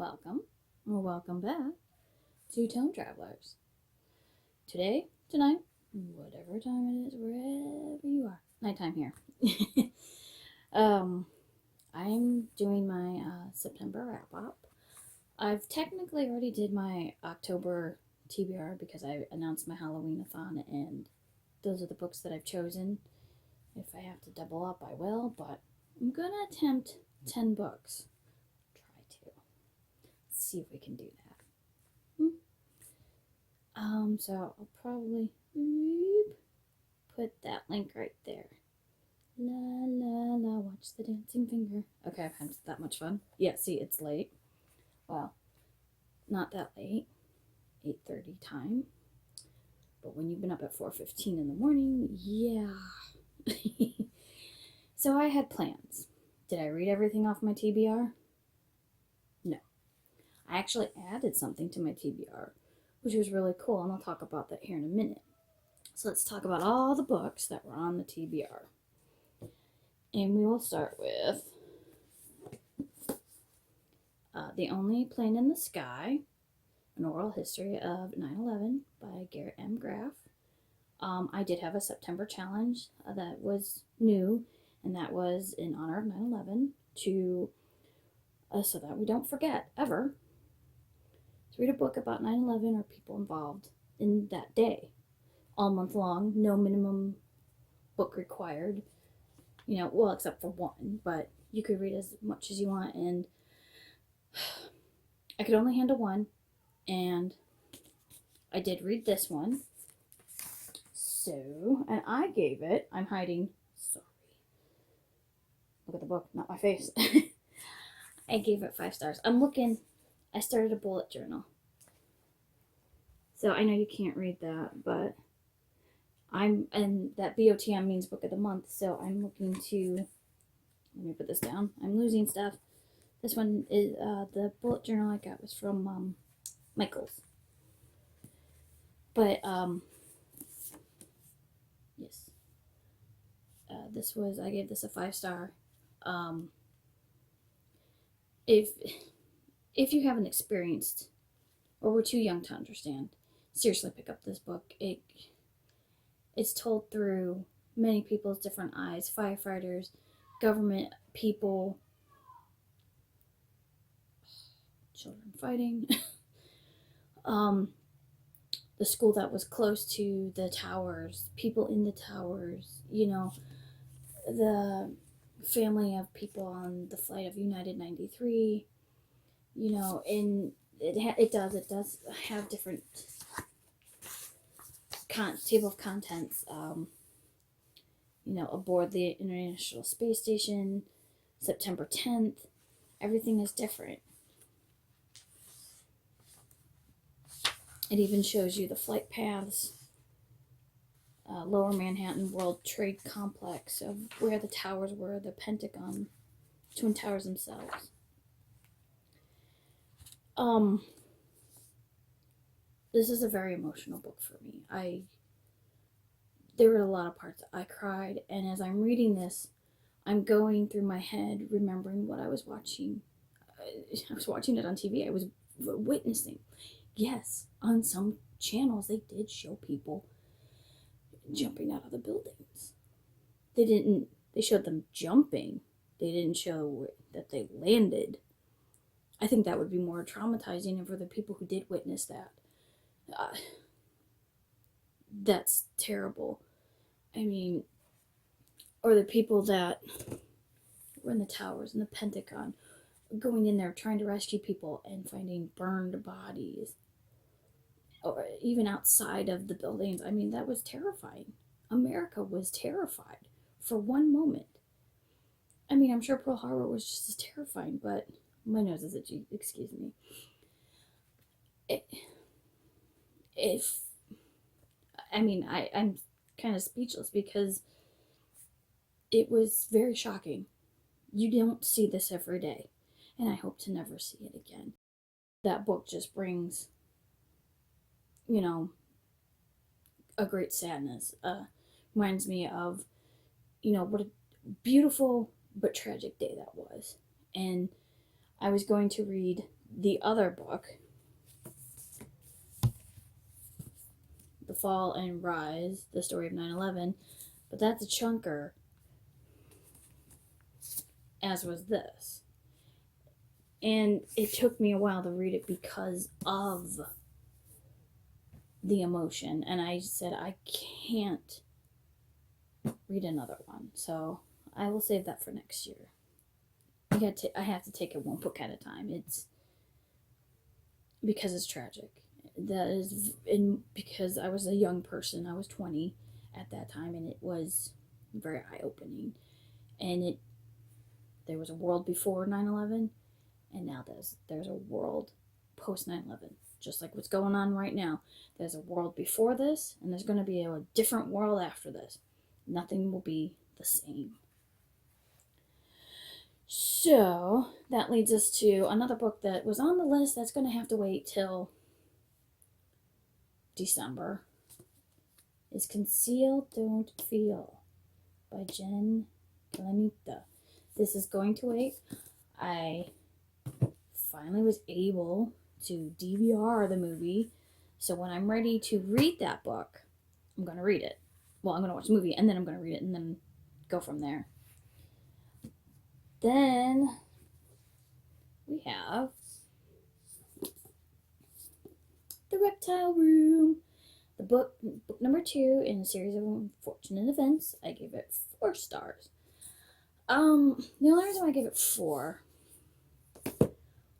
Welcome, or welcome back to Tome Travelers. Tonight, whatever time it is, wherever you are, nighttime here. I'm doing my September wrap-up. I've technically already did my October TBR because I announced my Halloween-a-thon, and those are the books that I've chosen. If I have to double up, I will, but I'm going to attempt 10 books. See if we can do that. So I'll probably put that link right there. La la la, watch the dancing finger. Okay, I've had that much fun. Yeah, see, it's late. Well, not that late. 8:30 time. But when you've been up at 4:15 in the morning, yeah. So I had plans. Did I read everything off my TBR? No. I actually added something to my TBR, which was really cool, and I'll talk about that here in a minute. So let's talk about all the books that were on the TBR. And we will start with The Only Plane in the Sky, An Oral History of 9/11 by Garrett M. Graff. I did have a September challenge that was new, and that was in honor of 9/11 to so that we don't forget ever. Read a book about 9/11 or people involved in that day, all month long, no minimum book required, well, except for one, but you could read as much as you want, and I could only handle one, and I did read this one, and I gave it, I'm hiding, sorry, look at the book, not my face, I gave it 5 stars. I started a bullet journal. So I know you can't read that, but and that BOTM means book of the month, so I'm looking to, let me put this down. I'm losing stuff. This one is, the bullet journal I got was from Michael's. But, yes. I gave this a 5-star. If you haven't experienced, or were too young to understand, seriously pick up this book. It's told through many people's different eyes, firefighters, government people, children fighting, the school that was close to the towers, people in the towers, the family of people on the flight of United 93, and it does have different table of contents, aboard the International Space Station, September 10th, everything is different. It even shows you the flight paths, Lower Manhattan World Trade Complex, of where the towers were, the Pentagon, Twin Towers themselves. This is a very emotional book for me. There were a lot of parts I cried, and as I'm reading this, I'm going through my head, remembering what I was watching. I was watching it on TV. I was witnessing. Yes, on some channels, they did show people jumping out of the buildings. They showed them jumping. They didn't show that they landed. I think that would be more traumatizing, and for the people who did witness that, that's terrible. I mean, or the people that were in the towers and the Pentagon, going in there trying to rescue people and finding burned bodies, or even outside of the buildings. I mean, that was terrifying. America was terrified for one moment. I mean, I'm sure Pearl Harbor was just as terrifying, but my nose is itchy, excuse me. I'm kind of speechless because it was very shocking. You don't see this every day, and I hope to never see it again. That book just brings, a great sadness. Reminds me of, what a beautiful but tragic day that was. And I was going to read the other book, The Fall and Rise, the story of 9/11, but that's a chunker, as was this. And it took me a while to read it because of the emotion. And I said, I can't read another one. So I will save that for next year. I have to take it one book at a time. It's because it's tragic. That is because I was a young person. I was 20 at that time, and it was very eye-opening. And there was a world before 9/11, and now there's a world post 9/11. Just like what's going on right now. There's a world before this, and there's going to be a different world after this. Nothing will be the same. So that leads us to another book that was on the list that's going to have to wait till December. Is Conceal, Don't Feel by Jen Kalanita. This is going to wait. I finally was able to DVR the movie, so when I'm ready to read that book, I'm going to read it. Well, I'm going to watch the movie, and then I'm going to read it, and then go from there. Then we have The Reptile Room, the book number 2 in a series of unfortunate events. I gave it 4 stars. The only reason why I gave it 4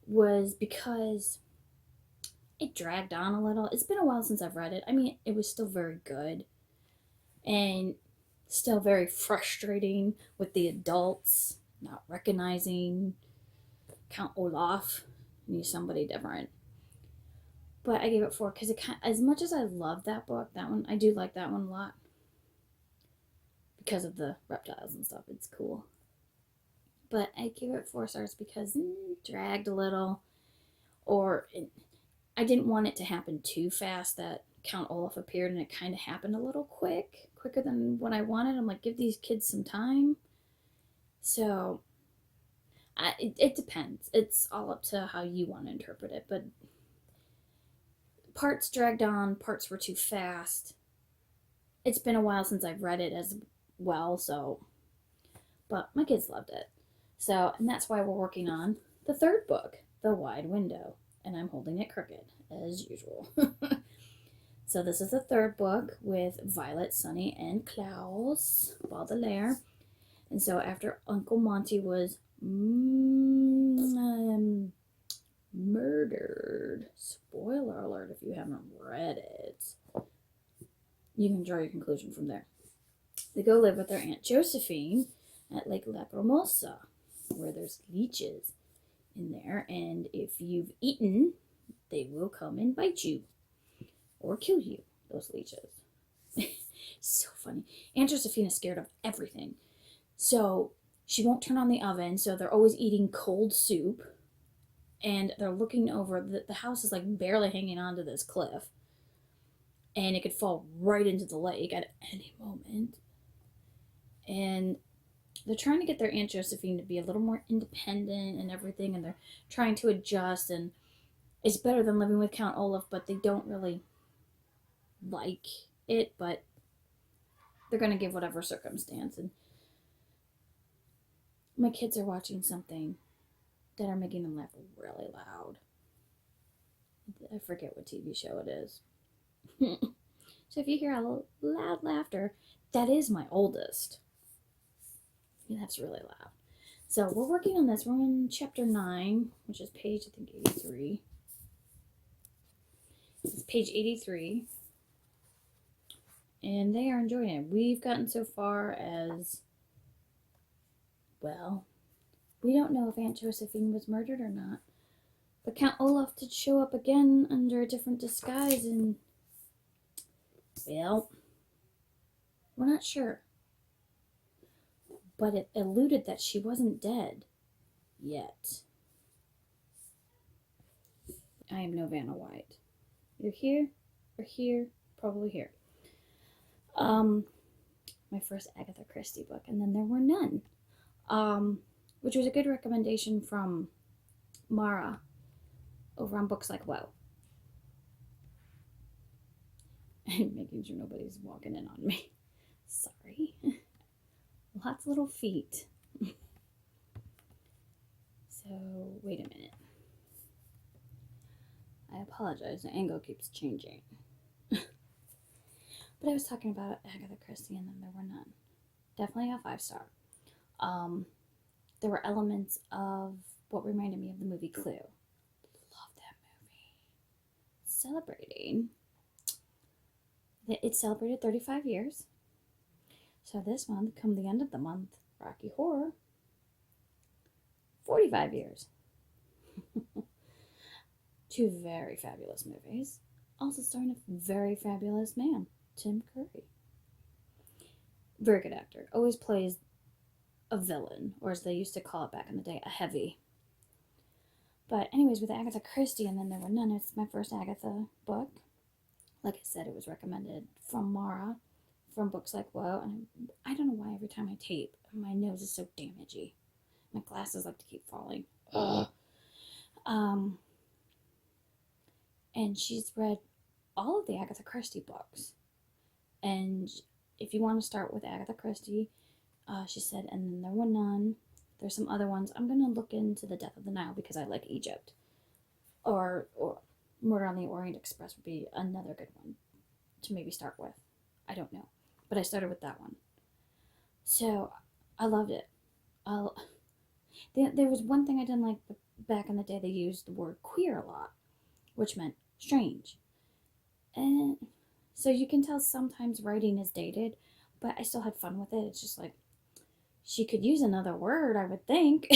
was because it dragged on a little. It's been a while since I've read it. I mean, it was still very good and still very frustrating with the adults not recognizing Count Olaf. He's somebody different. But I gave it 4 because as much as I love that book, I do like that one a lot because of the reptiles and stuff. It's cool. But I gave it 4 stars because it dragged a little, I didn't want it to happen too fast that Count Olaf appeared, and it kind of happened a little quicker than what I wanted. I'm like, give these kids some time. So it depends. It's all up to how you want to interpret it. But parts dragged on, parts were too fast. It's been a while since I've read it as well, but my kids loved it. So, and that's why we're working on the 3rd book, The Wide Window, and I'm holding it crooked, as usual. So this is the 3rd book with Violet, Sunny, and Klaus Baudelaire. And so after Uncle Monty was murdered, spoiler alert if you haven't read it, you can draw your conclusion from there. They go live with their Aunt Josephine at Lake Lacrimosa, where there's leeches in there, and if you've eaten, they will come and bite you or kill you, those leeches. So funny. Aunt Josephine is scared of everything. So she won't turn on the oven, so they're always eating cold soup. And they're looking over, the house is like barely hanging onto this cliff. And it could fall right into the lake at any moment. And they're trying to get their Aunt Josephine to be a little more independent and everything. And they're trying to adjust. And it's better than living with Count Olaf, but they don't really like it. But they're going to give whatever circumstance. And my kids are watching something that are making them laugh really loud. I forget what TV show it is. So if you hear a loud laughter, that is my oldest. That's really loud. So we're working on this. We're in chapter 9, which is page, I think, 83. It's page 83. And they are enjoying it. We've gotten so far as, well, we don't know if Aunt Josephine was murdered or not. But Count Olaf did show up again under a different disguise, and, well, we're not sure. But it alluded that she wasn't dead yet. I am no Vanna White. You're here, or here, probably here. My first Agatha Christie book, and then there were none. Which was a good recommendation from Mara over on Books Like Whoa. And making sure nobody's walking in on me. Sorry. Lots of little feet. So, wait a minute. I apologize, the angle keeps changing. But I was talking about Agatha Christie and then there were none. Definitely a 5-star. There were elements of what reminded me of the movie Clue. Love that movie. Celebrating. It celebrated 35 years. So this month, come the end of the month, Rocky Horror, 45 years. 2 very fabulous movies. Also starring a very fabulous man, Tim Curry. Very good actor. Always plays a villain, or as they used to call it back in the day, a heavy. But anyways, with Agatha Christie and then there were none, it's my first Agatha book. Like I said, it was recommended from Mara, from Books Like Whoa, and I don't know why every time I tape, my nose is so damagey. My glasses like to keep falling. Ugh. And she's read all of the Agatha Christie books. And if you want to start with Agatha Christie, she said, and then there were none. There's some other ones. I'm going to look into The Death of the Nile because I like Egypt. Or Murder on the Orient Express would be another good one to maybe start with. I don't know. But I started with that one. So, I loved it. There was one thing I didn't like back in the day. They used the word queer a lot, which meant strange. And so you can tell sometimes writing is dated, but I still had fun with it. It's just like, she could use another word, I would think.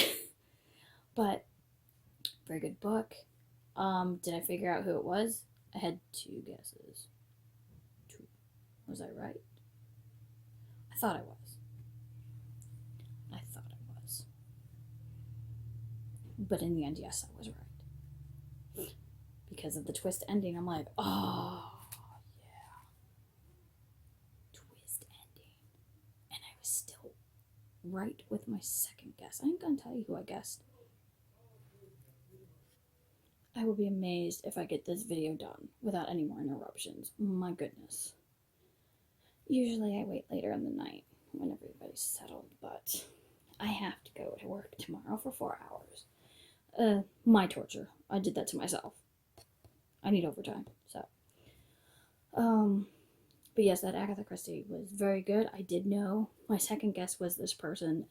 But, very good book. Did I figure out who it was? I had 2 guesses. 2. Was I right? I thought I was. But in the end, yes, I was right. Because of the twist ending, I'm like, oh, yeah. Twist ending. And I was still right with my second guess. I ain't gonna tell you who I guessed. I will be amazed if I get this video done without any more interruptions. My goodness. Usually I wait later in the night when everybody's settled, but I have to go to work tomorrow for 4 hours. My torture. I did that to myself. I need overtime, so. But yes, that Agatha Christie was very good. I did know. My second guess was this person,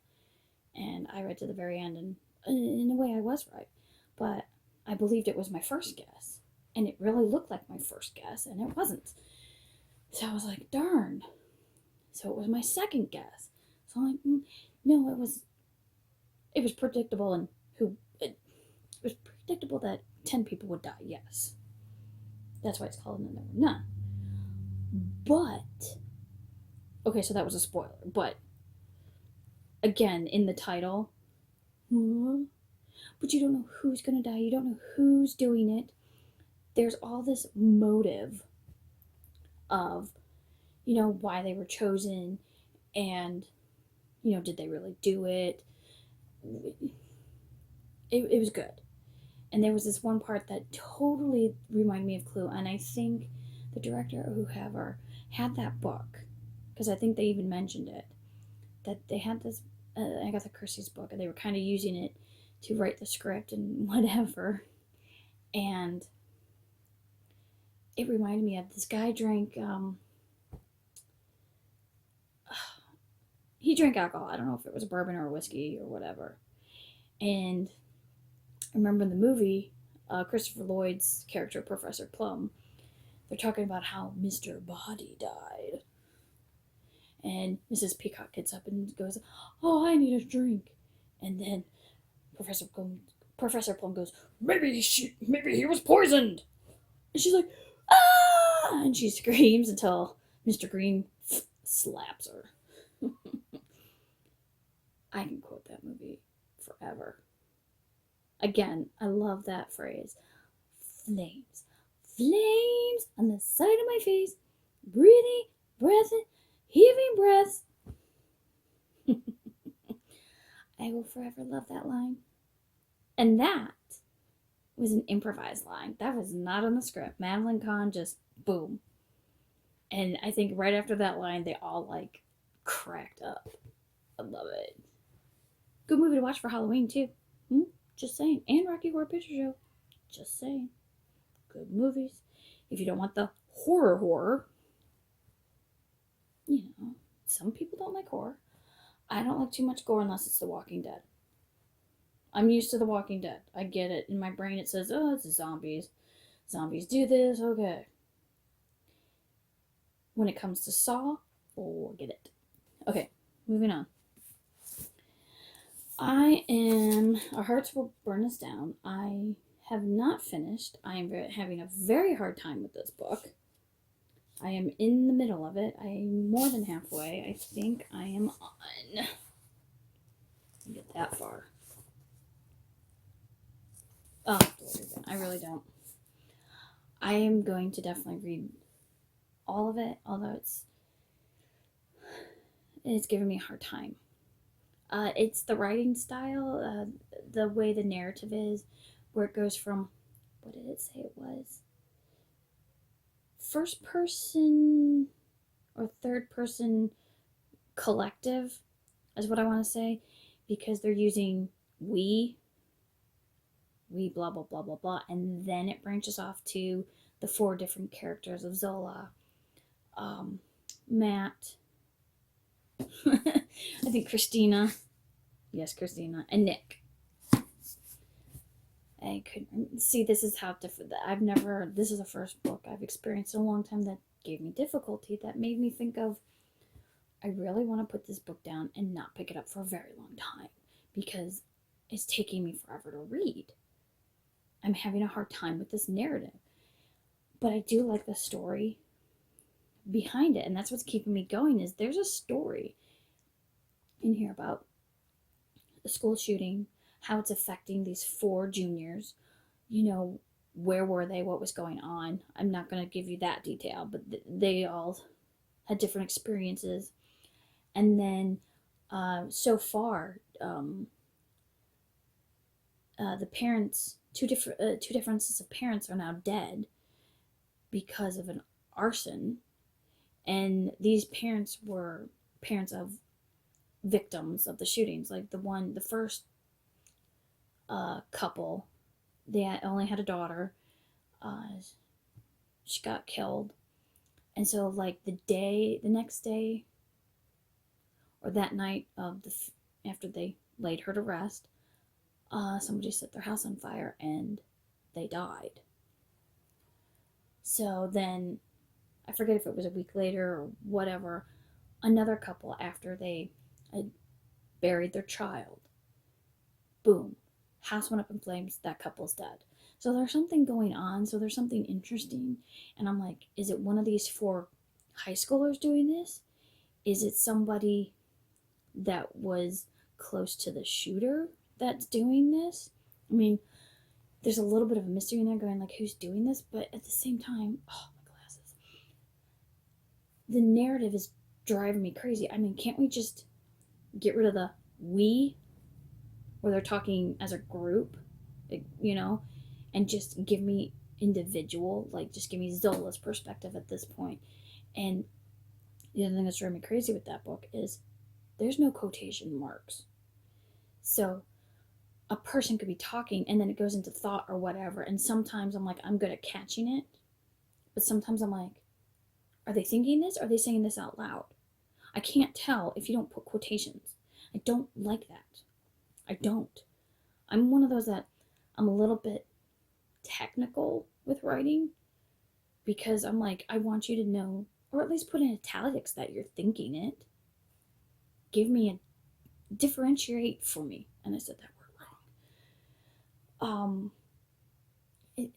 and I read to the very end, and in a way I was right. But I believed it was my first guess, and it really looked like my first guess, and it wasn't. So I was like, darn. So it was my second guess. So I'm like, no, it was predictable, and it was predictable that 10 people would die, yes. That's why it's called And Then There Were None. But, okay, so that was a spoiler, but, again, in the title, but you don't know who's gonna die, you don't know who's doing it. There's all this motive of, why they were chosen, and, did they really do it? It was good. And there was this one part that totally reminded me of Clue, and I think the director or whoever had that book, because I think they even mentioned it, that they had this Agatha Christie's book, and they were kind of using it to write the script and whatever, and it reminded me of this guy drank, he drank alcohol. I don't know if it was bourbon or whiskey or whatever, and I remember in the movie, Christopher Lloyd's character, Professor Plum, they're talking about how Mr. Body died. And Mrs. Peacock gets up and goes, oh, I need a drink. And then Professor Plum goes, maybe he was poisoned. And she's like, ah! And she screams until Mr. Green slaps her. I can quote that movie forever. Again, I love that phrase. Flames. Flames on the side of my face. Breathing, breathing, heaving breaths. I will forever love that line. And that was an improvised line. That was not on the script. Madeline Kahn just boom. And I think right after that line, they all like cracked up. I love it. Good movie to watch for Halloween too. Just saying. And Rocky Horror Picture Show. Just saying. Good movies. If you don't want the horror, you know, some people don't like horror. I don't like too much gore unless it's The Walking Dead. I'm used to The Walking Dead. I get it. In my brain it says, oh, it's zombies. Zombies do this, okay. When it comes to Saw, forget it. Okay, moving on. Our hearts will burn us down. I have not finished. I am having a very hard time with this book. I am in the middle of it. I am more than halfway. I think I am on. Get that far. Oh, I really don't. I am going to definitely read all of it, although it's giving me a hard time. It's the writing style, the way the narrative is, where it goes from, what did it say it was? First person or third person collective is what I want to say, because they're using we blah blah blah blah blah, and then it branches off to the 4 different characters of Zola, Matt, I think Christina, and Nick. I couldn't see, this is how different. This is the first book I've experienced in a long time that gave me difficulty, that made me think of, I really want to put this book down and not pick it up for a very long time, because it's taking me forever to read. I'm having a hard time with this narrative, but I do like the story behind it, and that's what's keeping me going. Is there's a story in here about the school shooting, how it's affecting these 4 juniors. You know, where were they? What was going on? I'm not going to give you that detail, but they all had different experiences. And then, so far, the parents, two different sets of parents are now dead because of an arson. And these parents were parents of victims of the shootings. Like the first couple, they only had a daughter. She got killed. And so like the next day, or that night of after they laid her to rest, somebody set their house on fire and they died. So then, I forget if it was a week later or whatever, another couple, after they had buried their child, boom, house went up in flames, that couple's dead. So there's something going on, so there's something interesting. And I'm like, is it one of these 4 high schoolers doing this? Is it somebody that was close to the shooter that's doing this? I mean, there's a little bit of a mystery in there going like, who's doing this? But at the same time, oh, my glasses. The narrative is driving me crazy. I mean, can't we just get rid of the we, where they're talking as a group, you know, and just give me individual, like just give me Zola's perspective at this point. And the other thing that's driving me crazy with that book is there's no quotation marks. So a person could be talking and then it goes into thought or whatever. And sometimes I'm like, I'm good at catching it. But sometimes I'm like, are they thinking this? Or are they saying this out loud? I can't tell if you don't put quotations. I don't like that. I don't. I'm one of those that I'm a little bit technical with writing, because I'm like, I want you to know, or at least put in italics that you're thinking it. Give me a differentiate for me. And I said that word wrong.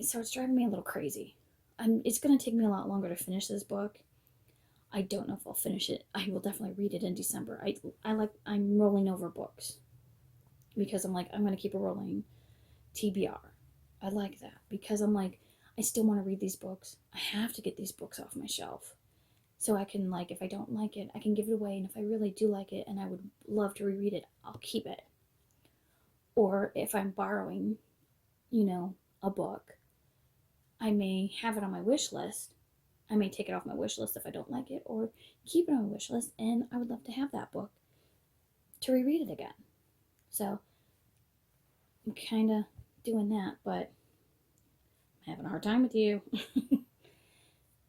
So it's driving me a little crazy. It's going to take me a lot longer to finish this book. I don't know if I'll finish it. I will definitely read it in December. I'm rolling over books, because I'm like, I'm going to keep a rolling TBR. I like that, because I'm like, I still want to read these books. I have to get these books off my shelf, so I can, like, if I don't like it, I can give it away. And if I really do like it and I would love to reread it, I'll keep it. Or if I'm borrowing, you know, a book. I may have it on my wish list. I may take it off my wish list if I don't like it, or keep it on my wish list, and I would love to have that book to reread it again. So I'm kind of doing that, but I'm having a hard time with you.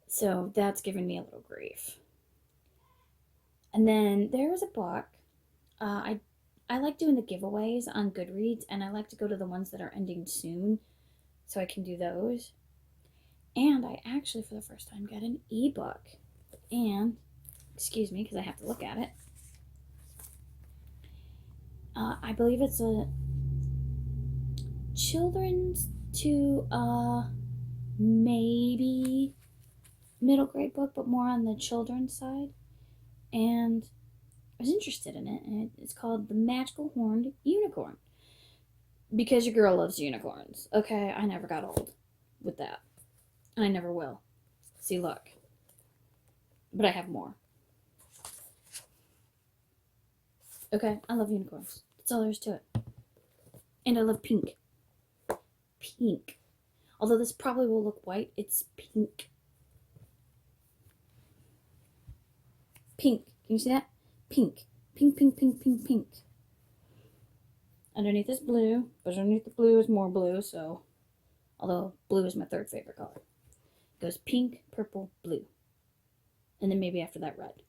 So that's giving me a little grief. And then there is a book. I like doing the giveaways on Goodreads, and I like to go to the ones that are ending soon so I can do those. And I actually, for the first time, got an ebook. And, excuse me, because I have to look at it. I believe it's a children's to maybe middle grade book, but more on the children's side. And I was interested in it, and it's called The Magical Horned Unicorn. Because your girl loves unicorns. Okay, I never got old with that. And I never will. See, look. But I have more. Okay, I love unicorns. That's all there is to it. And I love pink. Pink. Although this probably will look white, it's pink. Pink. Can you see that? Pink. Pink, pink, pink, pink, pink. Underneath is blue, but underneath the blue is more blue, so... Although blue is my third favorite color. It goes pink, purple, blue. And then maybe after that, red.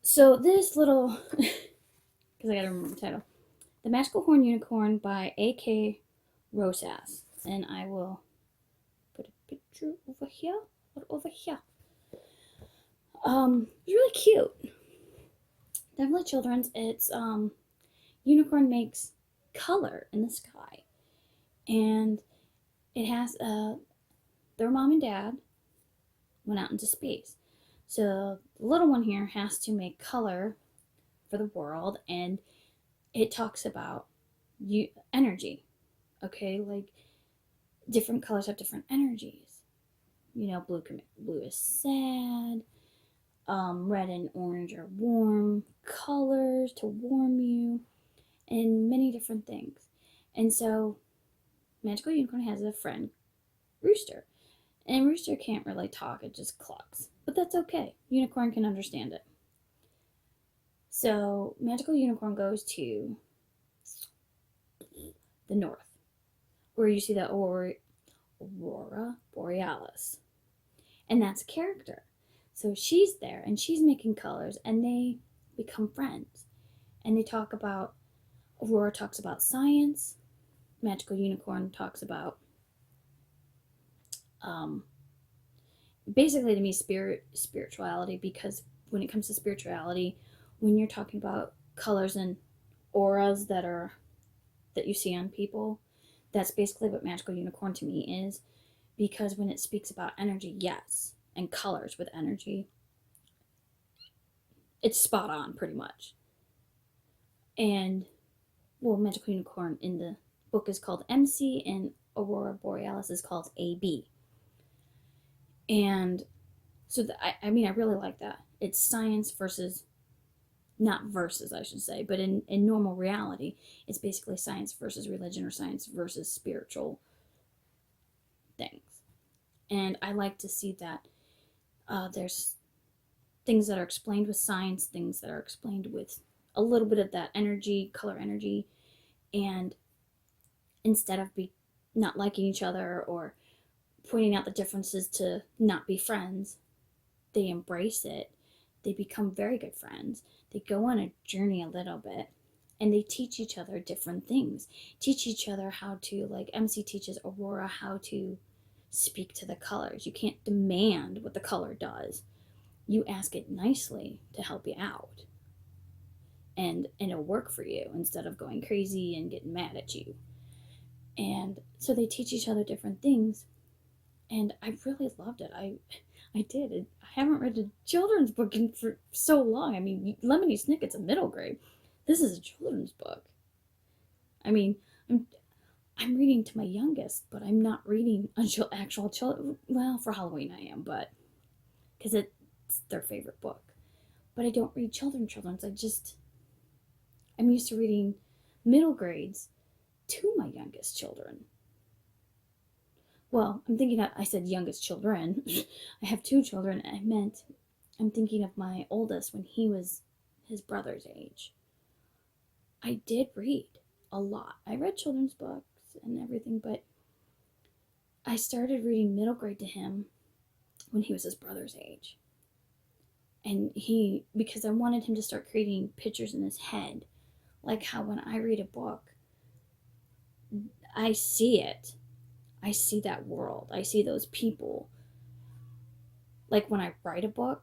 So this little... Because I gotta remember the title. The Magical Horned Unicorn by A.K. Rosas. And I will put a picture over here or over here. It's really cute. Definitely children's. It's unicorn makes color in the sky, and it has their mom and dad went out into space, so the little one here has to make color for the world, and it talks about energy. Okay, like different colors have different energies. You know, blue is sad. Red and orange are warm colors to warm you, and many different things. And so, Magical Unicorn has a friend, Rooster. And Rooster can't really talk, it just clucks. But that's okay. Unicorn can understand it. So, Magical Unicorn goes to the north, where you see the Aurora Borealis. And that's a character. So she's there, and she's making colors, and they become friends. And they talk about, Aurora talks about science, Magical Unicorn talks about, basically to me, spirituality, because when it comes to spirituality, when you're talking about colors and auras that you see on people, that's basically what Magical Unicorn to me is, because when it speaks about energy, yes, and colors with energy, it's spot on pretty much. And well, Magical Unicorn in the book is called MC, and Aurora Borealis is called AB. And so I mean, I really like that. It's science versus, not versus I should say, but in normal reality, it's basically science versus religion, or science versus spiritual things. And I like to see that there's things that are explained with science, things that are explained with a little bit of that energy, color energy, and instead of not liking each other or pointing out the differences to not be friends, they embrace it. They become very good friends. They go on a journey a little bit, and they teach each other different things. Teach each other how to, like MC teaches Aurora how to speak to the colors. You can't demand what the color does. You ask it nicely to help you out. And it'll work for you instead of going crazy and getting mad at you. And so they teach each other different things. And I really loved it. I did. I haven't read a children's book for so long. I mean, Lemony Snicket's a middle grade. This is a children's book. I mean, I'm reading to my youngest, but I'm not reading actual children. Well, for Halloween I am, but because it's their favorite book. But I don't read children's. I'm used to reading middle grades to my youngest children. Well, I'm thinking I said youngest children. I have 2 children. I'm thinking of my oldest when he was his brother's age. I did read a lot. I read children's books and everything, but I started reading middle grade to him when he was his brother's age. And because I wanted him to start creating pictures in his head, like how when I read a book, I see it. I see that world. I see those people. Like when I write a book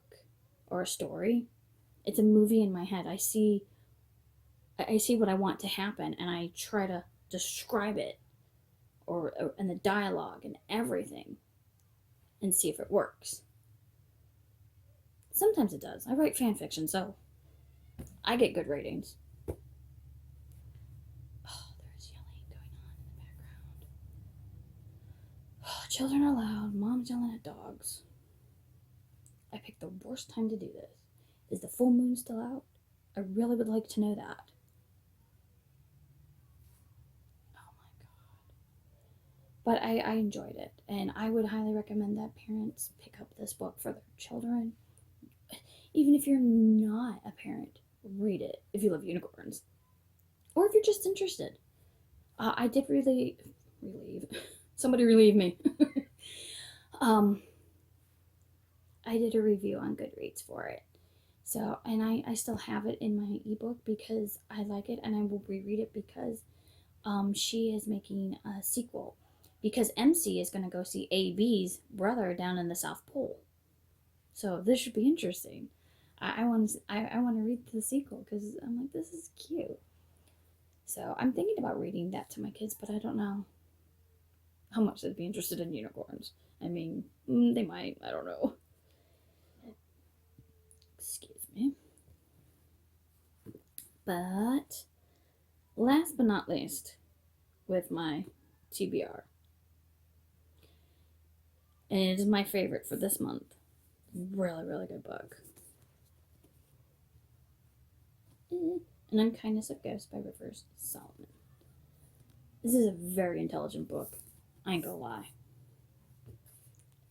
or a story, it's a movie in my head. I see what I want to happen, and I try to describe it or in the dialogue and everything and see if it works. Sometimes it does. I write fan fiction, so I get good ratings. Oh, there's yelling going on in the background. Oh, children are loud. Mom's yelling at dogs. I picked the worst time to do this. Is the full moon still out? I really would like to know that. But I enjoyed it, and I would highly recommend that parents pick up this book for their children. Even if you're not a parent, read it if you love unicorns. Or if you're just interested. I did relieve. Somebody relieve me. I did a review on Goodreads for it. So, and I still have it in my ebook because I like it, and I will reread it because she is making a sequel. Because MC is going to go see AB's brother down in the South Pole. So this should be interesting. I want to read the sequel because I'm like, this is cute. So I'm thinking about reading that to my kids, but I don't know how much they'd be interested in unicorns. I mean, they might. I don't know. Excuse me. But last but not least, with my TBR, and it is my favorite for this month. Really, really good book. An Unkindness of Ghosts by Rivers Solomon. This is a very intelligent book. I ain't gonna lie.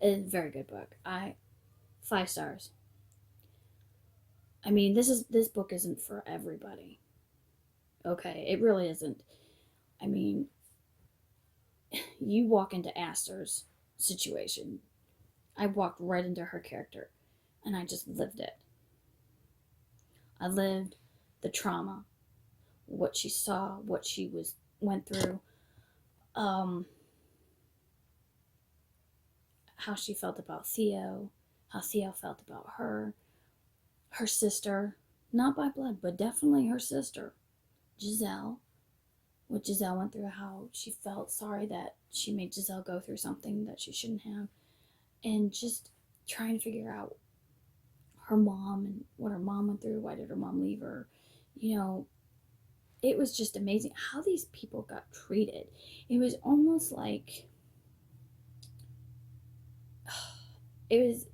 It's a very good book. 5 stars. I mean, this book isn't for everybody. Okay, it really isn't. I mean, you walk into Aster's situation. I walked right into her character, and I just lived it. I lived the trauma, what she saw, what she went through, how she felt about Theo, how Theo felt about her sister, not by blood, but definitely her sister, Giselle, what Giselle went through, how she felt sorry that she made Giselle go through something that she shouldn't have, and just trying to figure out her mom and what her mom went through, why did her mom leave her, it was just amazing how these people got treated. It was almost like, it was,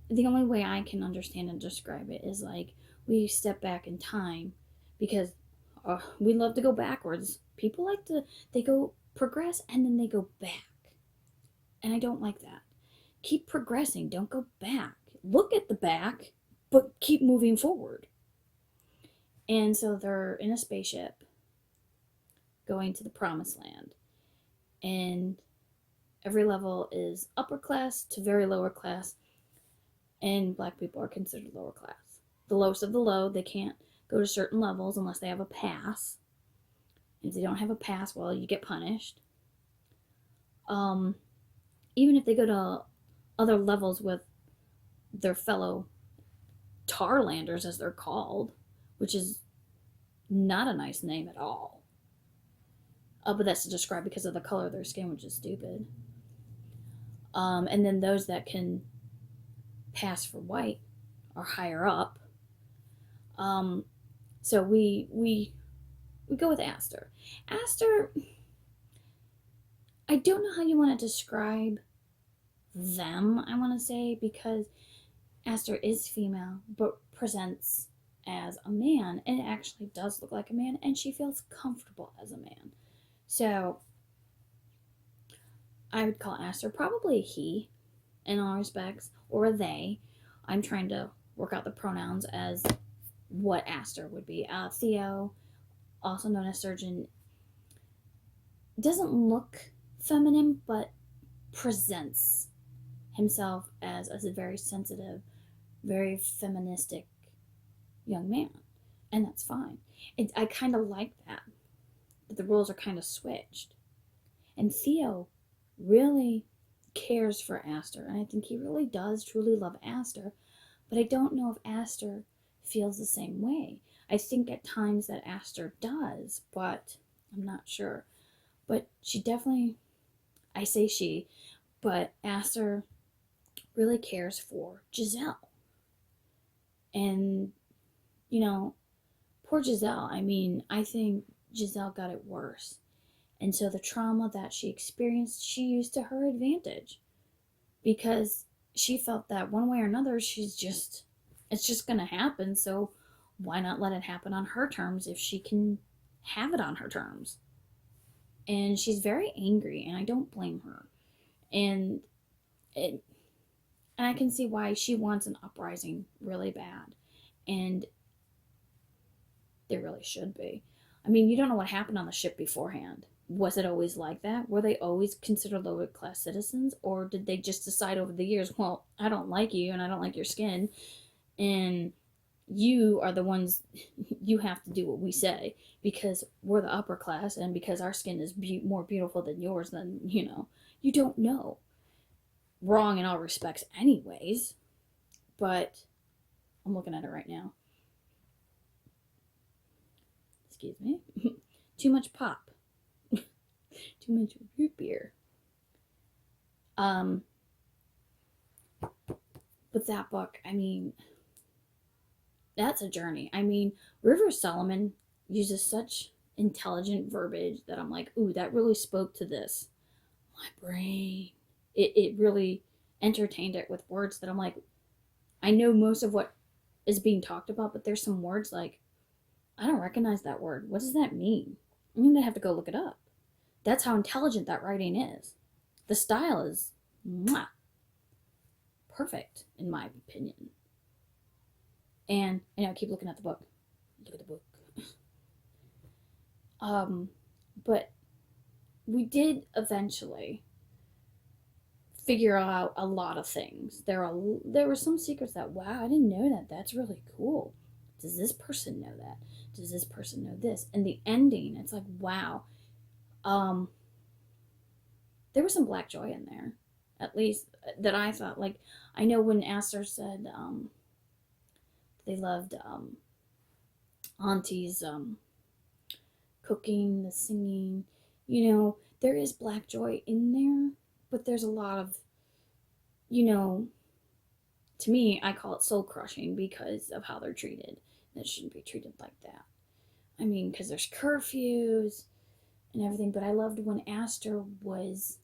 the only way I can understand and describe it is like we step back in time because we love to go backwards. People they go progress and then they go back. And I don't like that. Keep progressing, don't go back. Look at the back, but keep moving forward. And so they're in a spaceship going to the promised land. And every level is upper class to very lower class. And black people are considered lower class. The lowest of the low, they can't go to certain levels unless they have a pass. And if they don't have a pass, well, you get punished. Even if they go to other levels with their fellow Tarlanders, as they're called, which is not a nice name at all. But that's to describe because of the color of their skin, which is stupid. And then those that can pass for white are higher up. So we go with Aster. Aster, I don't know how you want to describe them, I want to say, because Aster is female, but presents as a man, and it actually does look like a man, and she feels comfortable as a man. So I would call Aster probably he in all respects, or they. I'm trying to work out the pronouns as what Aster would be. Theo, also known as Surgeon, doesn't look feminine, but presents himself as a very sensitive, very feministic young man. And that's fine. I kind of like that the roles are kind of switched. And Theo really cares for Aster, and I think he really does truly love Aster, but I don't know if Aster feels the same way. I think at times that Aster does, but I'm not sure. But she definitely, I say she, but Aster really cares for Giselle. And, you know, poor Giselle, I mean, I think Giselle got it worse. And so the trauma that she experienced, she used to her advantage. Because she felt that one way or another, it's just going to happen. So why not let it happen on her terms if she can have it on her terms? And she's very angry, and I don't blame her. And I can see why she wants an uprising really bad. And there really should be. I mean, you don't know what happened on the ship beforehand. Was it always like that? Were they always considered lower class citizens? Or did they just decide over the years, well, I don't like you and I don't like your skin, and you are the ones, you have to do what we say because we're the upper class and because our skin is more beautiful than yours, then, you don't know. Wrong in all respects anyways, but I'm looking at it right now. Excuse me. Too much pop. Too much root beer. But that book, I mean, that's a journey. I mean, River Solomon uses such intelligent verbiage that I'm like, ooh, that really spoke to this. My brain. It really entertained it with words that I'm like, I know most of what is being talked about, but there's some words like, I don't recognize that word. What does that mean? I'm going to have to go look it up. That's how intelligent that writing is. The style is perfect, in my opinion. And I keep looking at the book. Look at the book. But we did eventually figure out a lot of things. There were some secrets that, wow, I didn't know that. That's really cool. Does this person know that? Does this person know this? And the ending, it's like, wow. There was some black joy in there, at least that I thought. Like, I know when Aster said they loved Auntie's cooking, the singing, there is black joy in there, but there's a lot of, to me, I call it soul crushing because of how they're treated. It shouldn't be treated like that. I mean, because there's curfews and everything, but I loved when Aster was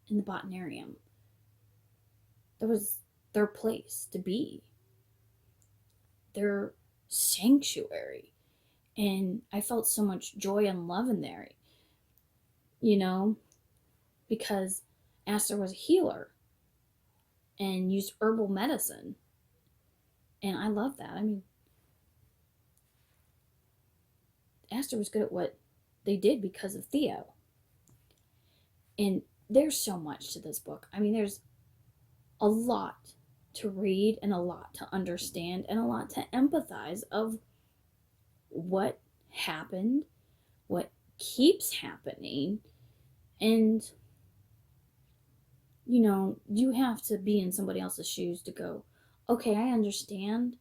in the botanarium. That was their place to be, their sanctuary. And I felt so much joy and love in there, because Aster was a healer and used herbal medicine. And I love that. I mean, Aster was good at what they did because of Theo. And there's so much to this book. I mean, there's a lot to read and a lot to understand and a lot to empathize of what happened, what keeps happening, and you have to be in somebody else's shoes to go, okay, I understand,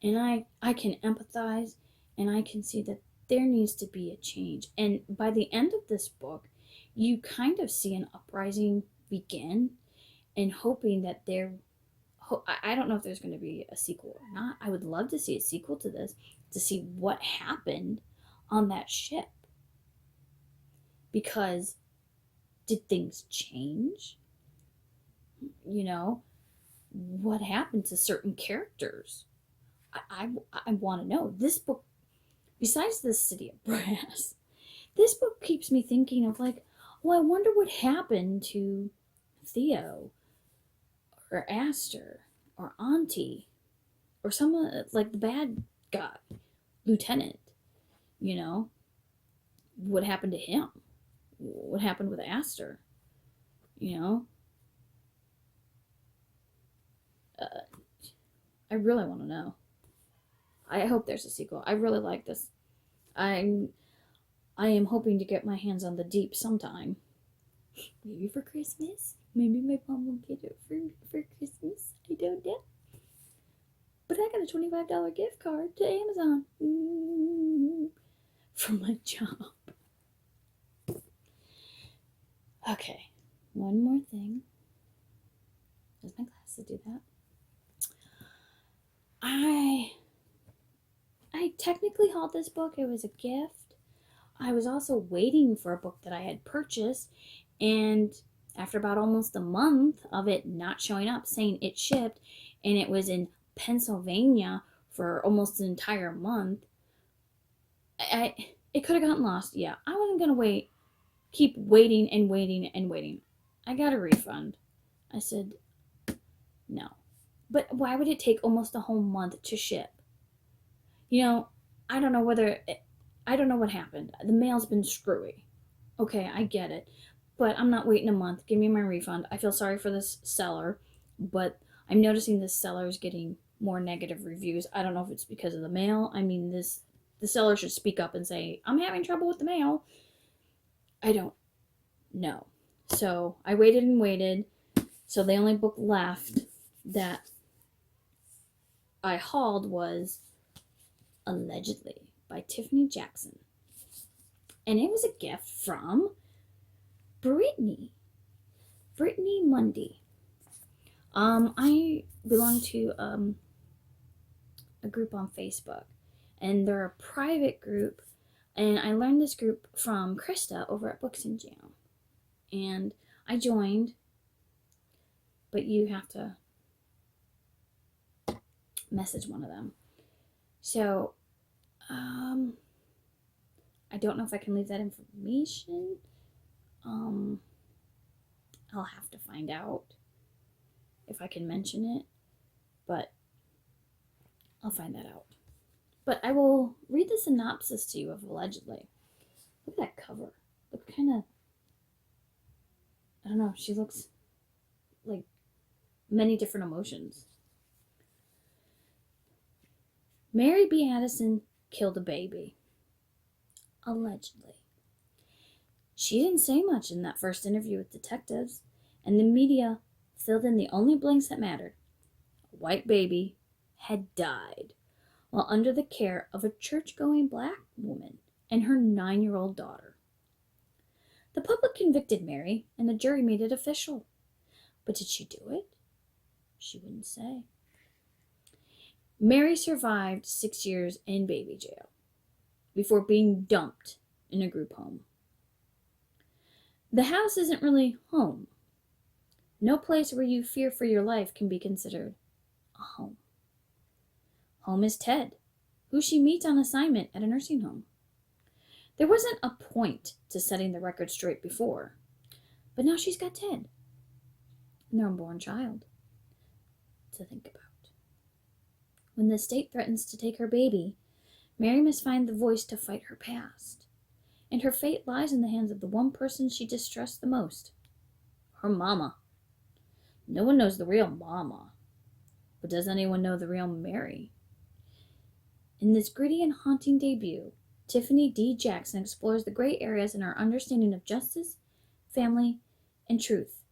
and I can empathize, and I can see that there needs to be a change. And by the end of this book, you kind of see an uprising begin, and hoping that I don't know if there's going to be a sequel or not. I would love to see a sequel to this, to see what happened on that ship. Because did things change? What happened to certain characters? I want to know. This book, besides the City of Brass, this book keeps me thinking of like, well, I wonder what happened to Theo or Aster or Auntie or someone like the bad guy, Lieutenant, you know? What happened to him? What happened with Aster? You know? I really want to know. I hope there's a sequel. I really like this. I am hoping to get my hands on the Deep sometime. Maybe for Christmas. Maybe my mom will get it for Christmas. I don't know. But I got a $25 gift card to Amazon from my job. Okay, one more thing. Does my glasses do that? I technically hauled this book. It was a gift. I was also waiting for a book that I had purchased, and after about almost a month of it not showing up, saying it shipped, and it was in Pennsylvania for almost an entire month, it could have gotten lost. Yeah, I wasn't gonna keep waiting and waiting and waiting. I got a refund. I said no. But why would it take almost a whole month to ship? You know, I don't know what happened. The mail's been screwy. Okay, I get it. But I'm not waiting a month. Give me my refund. I feel sorry for this seller, but I'm noticing this seller is getting more negative reviews. I don't know if it's because of the mail. I mean, the seller should speak up and say, I'm having trouble with the mail. I don't know. So I waited and waited. So the only book left that I hauled was Allegedly by Tiffany Jackson. And it was a gift from Brittany Mundy. I belong to a group on Facebook, and they're a private group, and I learned this group from Krista over at Books and Jam, and I joined, but you have to message one of them. So, I don't know if I can leave that information. I'll have to find out if I can mention it, but I'll find that out. But I will read the synopsis to you of Allegedly. Look at that cover. Look kind of, I don't know, she looks like many different emotions. Mary B. Addison killed a baby. Allegedly. She didn't say much in that first interview with detectives, and the media filled in the only blanks that mattered. A white baby had died while under the care of a church-going black woman and her 9-year-old daughter. The public convicted Mary, and the jury made it official. But did she do it? She wouldn't say. Mary survived 6 years in baby jail before being dumped in a group home. The house isn't really home. No place where you fear for your life can be considered a home. Home is Ted, who she meets on assignment at a nursing home. There wasn't a point to setting the record straight before, but now she's got Ted, and their unborn child, to think about. When the state threatens to take her baby, Mary must find the voice to fight her past. And her fate lies in the hands of the one person she distrusts the most, her mama. No one knows the real mama, but does anyone know the real Mary? In this gritty and haunting debut, Tiffany D. Jackson explores the gray areas in our understanding of justice, family, and truth,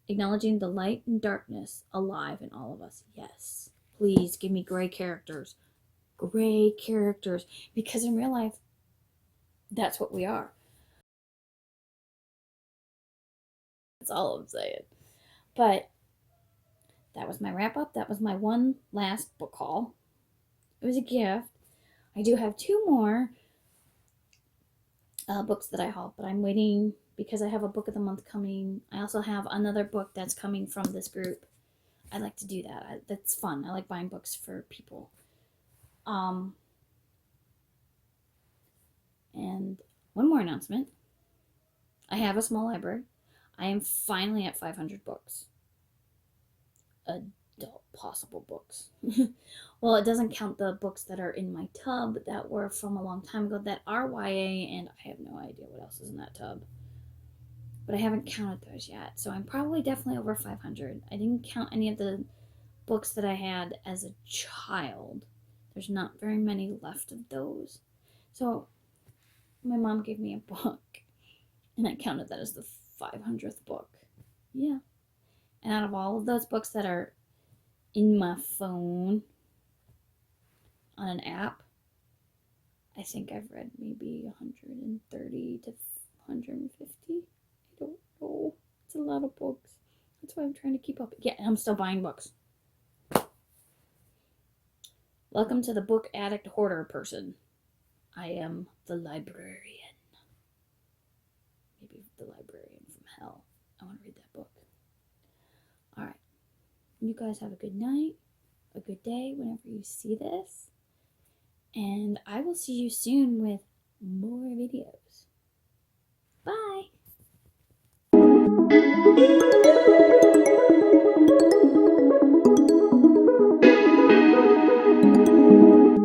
acknowledging the light and darkness alive in all of us. Yes. Please give me gray characters. Gray characters. Because in real life, that's what we are. That's all I'm saying. But that was my wrap up. That was my one last book haul. It was a gift. I do have 2 more books that I hauled, but I'm waiting because I have a book of the month coming. I also have another book that's coming from this group. I like to do that. That's fun. I like buying books for people. And one more more announcement. I have a small library. I am finally at 500 books. Adult possible books. Well, it doesn't count the books that are in my tub that were from a long time ago that are YA, and I have no idea what else is in that tub. But I haven't counted those yet, so I'm probably definitely over 500. I didn't count any of the books that I had as a child. There's not very many left of those. So my mom gave me a book, and I counted that as the 500th book. Yeah. And out of all of those books that are in my phone on an app, I think I've read maybe 130 to 150. I don't know. It's a lot of books. That's why I'm trying to keep up. Yeah, and I'm still buying books. Welcome to the book addict hoarder person. I am the librarian. Maybe the librarian from hell. I want to read that book. Alright. You guys have a good night, a good day whenever you see this. And I will see you soon with more videos.